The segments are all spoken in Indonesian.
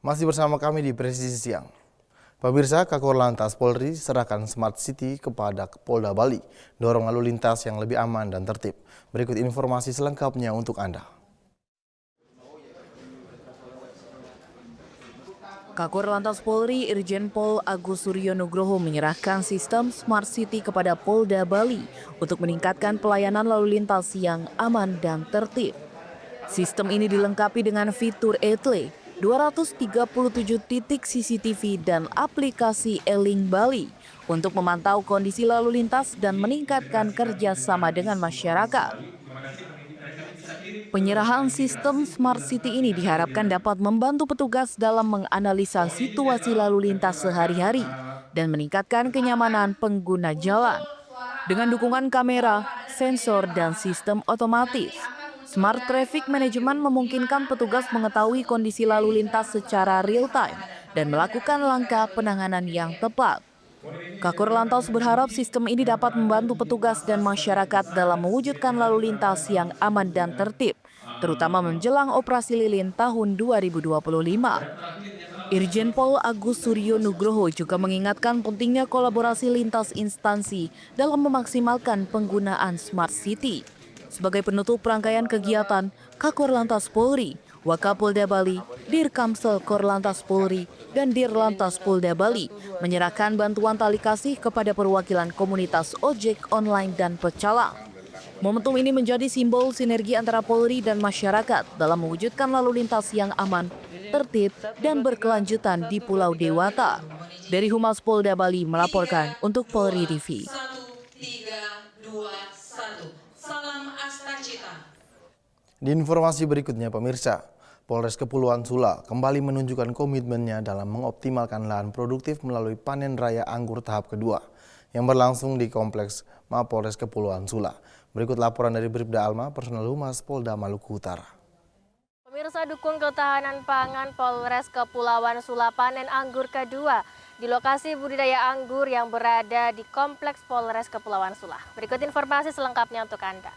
Masih bersama kami di Presisi Siang. Pemirsa, Kakor Lantas Polri serahkan Smart City kepada Polda Bali, dorong lalu lintas yang lebih aman dan tertib. Berikut informasi selengkapnya untuk Anda. Kakor Lantas Polri Irjen Pol Agus Suryo Nugroho menyerahkan sistem Smart City kepada Polda Bali untuk meningkatkan pelayanan lalu lintas yang aman dan tertib. Sistem ini dilengkapi dengan fitur etle, 237 titik CCTV dan aplikasi E-Link Bali untuk memantau kondisi lalu lintas dan meningkatkan kerjasama dengan masyarakat. Penyerahan sistem Smart City ini diharapkan dapat membantu petugas dalam menganalisa situasi lalu lintas sehari-hari dan meningkatkan kenyamanan pengguna jalan. Dengan dukungan kamera, sensor, dan sistem otomatis, Smart Traffic Management memungkinkan petugas mengetahui kondisi lalu lintas secara real-time dan melakukan langkah penanganan yang tepat. Kakor Lantas berharap sistem ini dapat membantu petugas dan masyarakat dalam mewujudkan lalu lintas yang aman dan tertib, terutama menjelang operasi lilin tahun 2025. Irjen Pol Agus Suryo Nugroho juga mengingatkan pentingnya kolaborasi lintas instansi dalam memaksimalkan penggunaan Smart City. Sebagai penutup rangkaian kegiatan, Kakor Lantas Polri, Wakapolda Bali, Dirkamsel Korlantas Polri, dan Dirlantas Polda Bali menyerahkan bantuan tali kasih kepada perwakilan komunitas ojek online dan pecalang. Momentum ini menjadi simbol sinergi antara Polri dan masyarakat dalam mewujudkan lalu lintas yang aman, tertib, dan berkelanjutan di Pulau Dewata. Dari Humas Polda Bali melaporkan untuk Polri TV. 1, 3, 2, 1. Salam Astagita. Di informasi berikutnya, pemirsa, Polres Kepulauan Sula kembali menunjukkan komitmennya dalam mengoptimalkan lahan produktif melalui panen raya anggur tahap kedua yang berlangsung di Kompleks Mapolres Kepulauan Sula. Berikut laporan dari Bribda Alma, personel Humas Polda Maluku Utara. Pemirsa, dukung ketahanan pangan Polres Kepulauan Sula panen anggur kedua di lokasi budidaya anggur yang berada di Kompleks Polres Kepulauan Sula. Berikut informasi selengkapnya untuk Anda.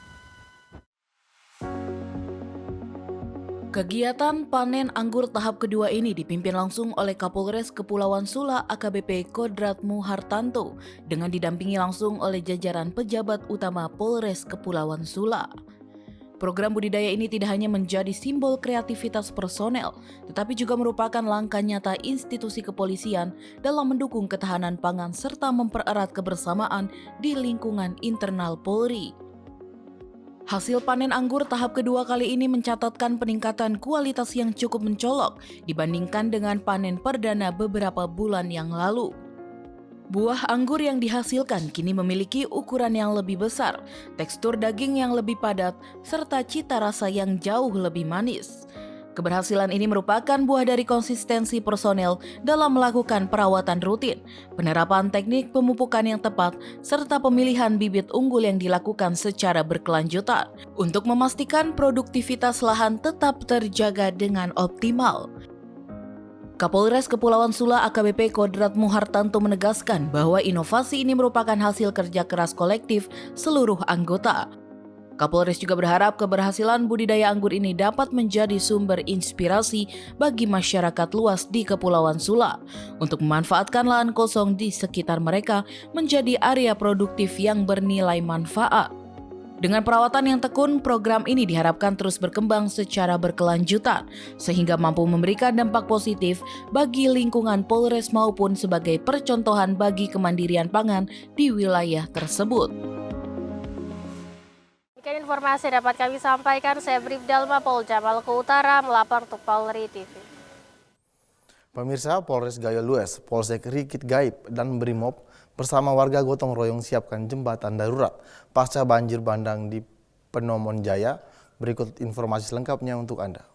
Kegiatan panen anggur tahap kedua ini dipimpin langsung oleh Kapolres Kepulauan Sula AKBP Kodratmu Hartanto dengan didampingi langsung oleh jajaran pejabat utama Polres Kepulauan Sula. Program budidaya ini tidak hanya menjadi simbol kreativitas personel, tetapi juga merupakan langkah nyata institusi kepolisian dalam mendukung ketahanan pangan serta mempererat kebersamaan di lingkungan internal Polri. Hasil panen anggur tahap kedua kali ini mencatatkan peningkatan kualitas yang cukup mencolok dibandingkan dengan panen perdana beberapa bulan yang lalu. Buah anggur yang dihasilkan kini memiliki ukuran yang lebih besar, tekstur daging yang lebih padat, serta cita rasa yang jauh lebih manis. Keberhasilan ini merupakan buah dari konsistensi personel dalam melakukan perawatan rutin, penerapan teknik pemupukan yang tepat, serta pemilihan bibit unggul yang dilakukan secara berkelanjutan untuk memastikan produktivitas lahan tetap terjaga dengan optimal. Kapolres Kepulauan Sula AKBP Kodratmu Hartanto menegaskan bahwa inovasi ini merupakan hasil kerja keras kolektif seluruh anggota. Kapolres juga berharap keberhasilan budidaya anggur ini dapat menjadi sumber inspirasi bagi masyarakat luas di Kepulauan Sula untuk memanfaatkan lahan kosong di sekitar mereka menjadi area produktif yang bernilai manfaat. Dengan perawatan yang tekun, program ini diharapkan terus berkembang secara berkelanjutan sehingga mampu memberikan dampak positif bagi lingkungan Polres maupun sebagai percontohan bagi kemandirian pangan di wilayah tersebut. Demikian informasi dapat kami sampaikan. Saya Bribda Alma, Polda Maluku Utara, melapor untuk Polri TV. Pemirsa, Polres Gayo Lues, Polsek Rikit Gaib, dan Brimob bersama warga gotong royong siapkan jembatan darurat pasca banjir bandang di Penomon Jaya. Berikut informasi selengkapnya untuk Anda.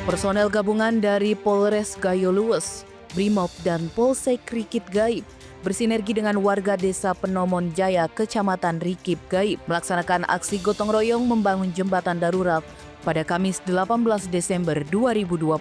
Personel gabungan dari Polres Gayo Lues, Brimob, dan Polsek Rikit Gaib bersinergi dengan warga desa Penomon Jaya, Kecamatan Rikip Gaib, melaksanakan aksi gotong royong membangun jembatan darurat pada Kamis 18 Desember 2025.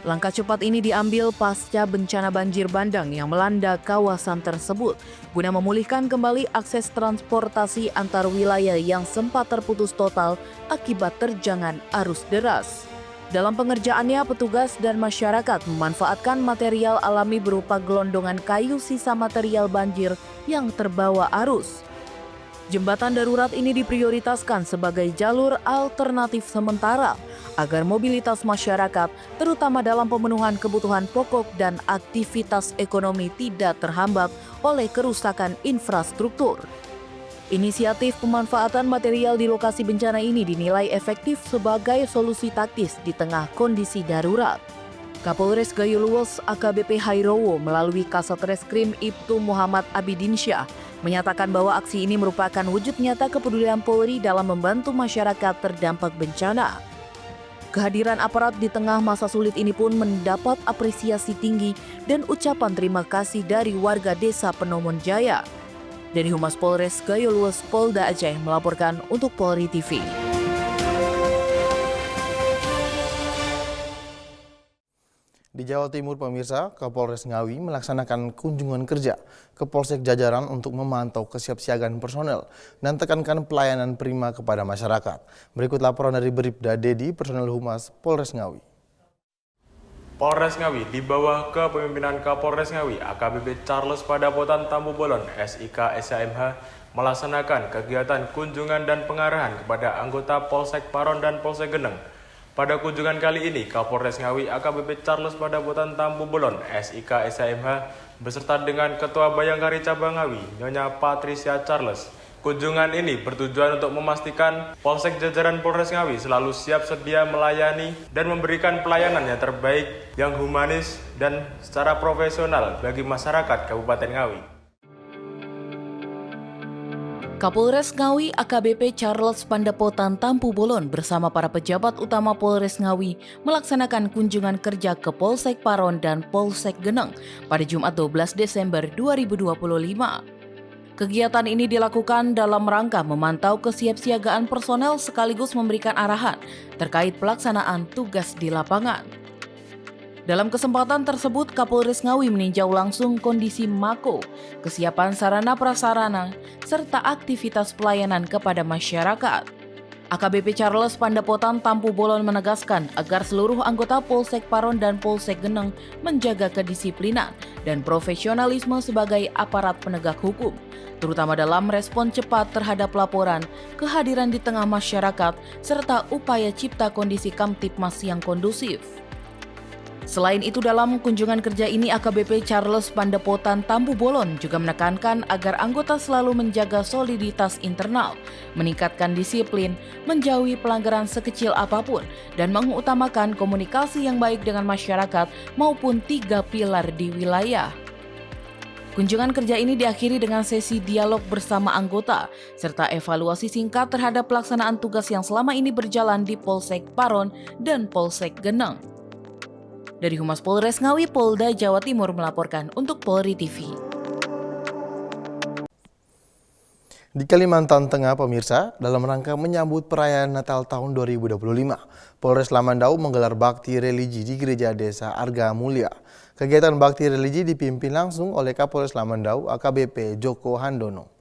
Langkah cepat ini diambil pasca bencana banjir bandang yang melanda kawasan tersebut guna memulihkan kembali akses transportasi antar wilayah yang sempat terputus total akibat terjangan arus deras. Dalam pengerjaannya, petugas dan masyarakat memanfaatkan material alami berupa gelondongan kayu sisa material banjir yang terbawa arus. Jembatan darurat ini diprioritaskan sebagai jalur alternatif sementara agar mobilitas masyarakat, terutama dalam pemenuhan kebutuhan pokok dan aktivitas ekonomi tidak terhambat oleh kerusakan infrastruktur. Inisiatif pemanfaatan material di lokasi bencana ini dinilai efektif sebagai solusi taktis di tengah kondisi darurat. Kapolres Gayo Luwes AKBP Hairowo melalui Kasat Reskrim Ibtu Muhammad Abidinsyah menyatakan bahwa aksi ini merupakan wujud nyata kepedulian Polri dalam membantu masyarakat terdampak bencana. Kehadiran aparat di tengah masa sulit ini pun mendapat apresiasi tinggi dan ucapan terima kasih dari warga desa Penomon Jaya. Dari Humas Polres Gayo Luwes Polda Aceh melaporkan untuk Polri TV. Di Jawa Timur, pemirsa, Kapolres Ngawi melaksanakan kunjungan kerja ke Polsek jajaran untuk memantau kesiapsiagaan personel dan tekankan pelayanan prima kepada masyarakat. Berikut laporan dari Bribda Dedi, personel Humas Polres Ngawi. Polres Ngawi di bawah kepemimpinan Kapolres Ngawi AKBP Charles Padapotan Tambu Bolon SIK SHMH melaksanakan kegiatan kunjungan dan pengarahan kepada anggota Polsek Paron dan Polsek Geneng. Pada kunjungan kali ini, Kapolres Ngawi AKBP Charles Padapotan Tambu Bolon SIK SHMH beserta dengan Ketua Bayangkari Cabang Ngawi, Nyonya Patricia Charles. Kunjungan ini bertujuan untuk memastikan Polsek jajaran Polres Ngawi selalu siap sedia melayani dan memberikan pelayanan yang terbaik, yang humanis dan secara profesional bagi masyarakat Kabupaten Ngawi. Kapolres Ngawi AKBP Charles Padapotan Tampu Bolon bersama para pejabat utama Polres Ngawi melaksanakan kunjungan kerja ke Polsek Paron dan Polsek Geneng pada Jumat 12 Desember 2025. Kegiatan ini dilakukan dalam rangka memantau kesiapsiagaan personel sekaligus memberikan arahan terkait pelaksanaan tugas di lapangan. Dalam kesempatan tersebut, Kapolres Ngawi meninjau langsung kondisi Mako, kesiapan sarana prasarana, serta aktivitas pelayanan kepada masyarakat. AKBP Charles Padapotan Tampu Bolon menegaskan agar seluruh anggota Polsek Paron dan Polsek Geneng menjaga kedisiplinan dan profesionalisme sebagai aparat penegak hukum, terutama dalam respon cepat terhadap laporan, kehadiran di tengah masyarakat, serta upaya cipta kondisi Kamtipmas yang kondusif. Selain itu, dalam kunjungan kerja ini AKBP Charles Padapotan Tambu Bolon juga menekankan agar anggota selalu menjaga soliditas internal, meningkatkan disiplin, menjauhi pelanggaran sekecil apapun, dan mengutamakan komunikasi yang baik dengan masyarakat maupun 3 pilar di wilayah. Kunjungan kerja ini diakhiri dengan sesi dialog bersama anggota, serta evaluasi singkat terhadap pelaksanaan tugas yang selama ini berjalan di Polsek Paron dan Polsek Geneng. Dari Humas Polres Ngawi, Polda Jawa Timur melaporkan untuk Polri TV. Di Kalimantan Tengah, pemirsa, dalam rangka menyambut perayaan Natal tahun 2025, Polres Lamandau menggelar bakti religi di Gereja Desa Arga Mulia. Kegiatan bakti religi dipimpin langsung oleh Kapolres Lamandau AKBP Joko Handono.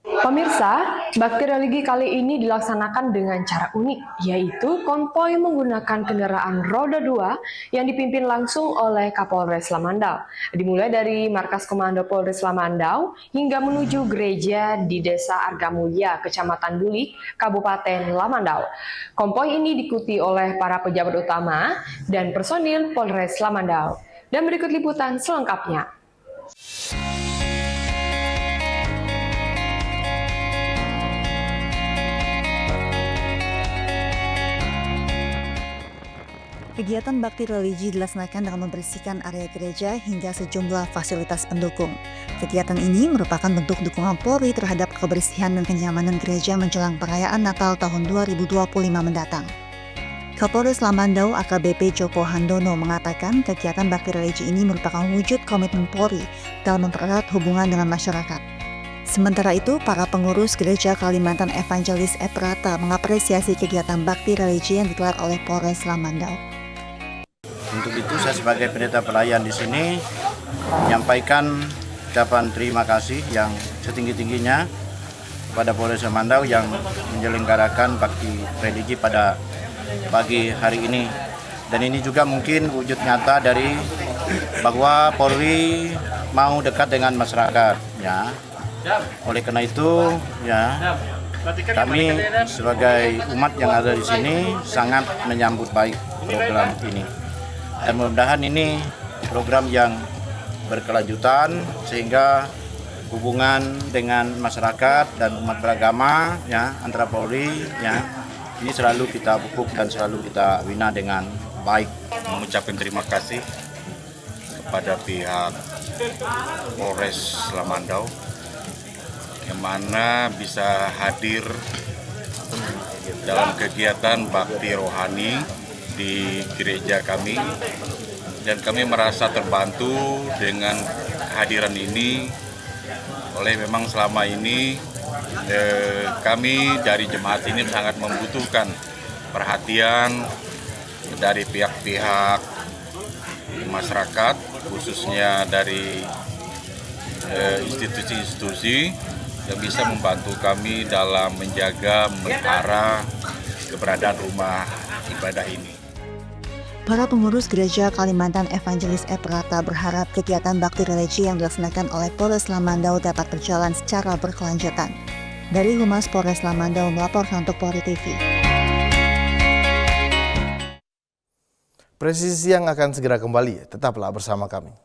Pemirsa, bakti religi kali ini dilaksanakan dengan cara unik, yaitu konvoi menggunakan kendaraan roda 2 yang dipimpin langsung oleh Kapolres Lamandau. Dimulai dari markas komando Polres Lamandau hingga menuju gereja di Desa Argamulia, Kecamatan Dulik, Kabupaten Lamandau. Konvoi ini diikuti oleh para pejabat utama dan personil Polres Lamandau. Dan berikut liputan selengkapnya. Kegiatan bakti religi dilaksanakan dengan membersihkan area gereja hingga sejumlah fasilitas pendukung. Kegiatan ini merupakan bentuk dukungan Polri terhadap kebersihan dan kenyamanan gereja menjelang perayaan Natal tahun 2025 mendatang. Kapolres Lamandau AKBP Joko Handono mengatakan kegiatan bakti religi ini merupakan wujud komitmen Polri dalam mempererat hubungan dengan masyarakat. Sementara itu, para pengurus Gereja Kalimantan Evangelis Efrata mengapresiasi kegiatan bakti religi yang digelar oleh Polres Lamandau. Untuk itu saya sebagai pendeta pelayan di sini menyampaikan ucapan terima kasih yang setinggi-tingginya kepada Polres Lamandau yang menyelenggarakan bakti religi pada pagi hari ini. Dan ini juga mungkin wujud nyata dari bahwa Polri mau dekat dengan masyarakat, ya. Oleh karena itu, ya, kami sebagai umat yang ada di sini sangat menyambut baik program ini. Dan mudah-mudahan ini program yang berkelanjutan sehingga hubungan dengan masyarakat dan umat beragama, ya, antara Polri, ya, ini selalu kita pupuk dan selalu kita bina dengan baik. Mengucapkan terima kasih kepada pihak Polres Lamandau yang mana bisa hadir dalam kegiatan bakti rohani di gereja kami, dan kami merasa terbantu dengan kehadiran ini. Oleh memang selama ini kami dari jemaat ini sangat membutuhkan perhatian dari pihak-pihak masyarakat, khususnya dari institusi-institusi yang bisa membantu kami dalam menjaga, memelihara keberadaan rumah ibadah ini. Para pengurus Gereja Kalimantan Evangelis Ephrata berharap kegiatan bakti religi yang dilaksanakan oleh Polres Lamandau dapat berjalan secara berkelanjutan. Dari Humas Polres Lamandau melaporkan untuk Polri TV. Presisi yang akan segera kembali, tetaplah bersama kami.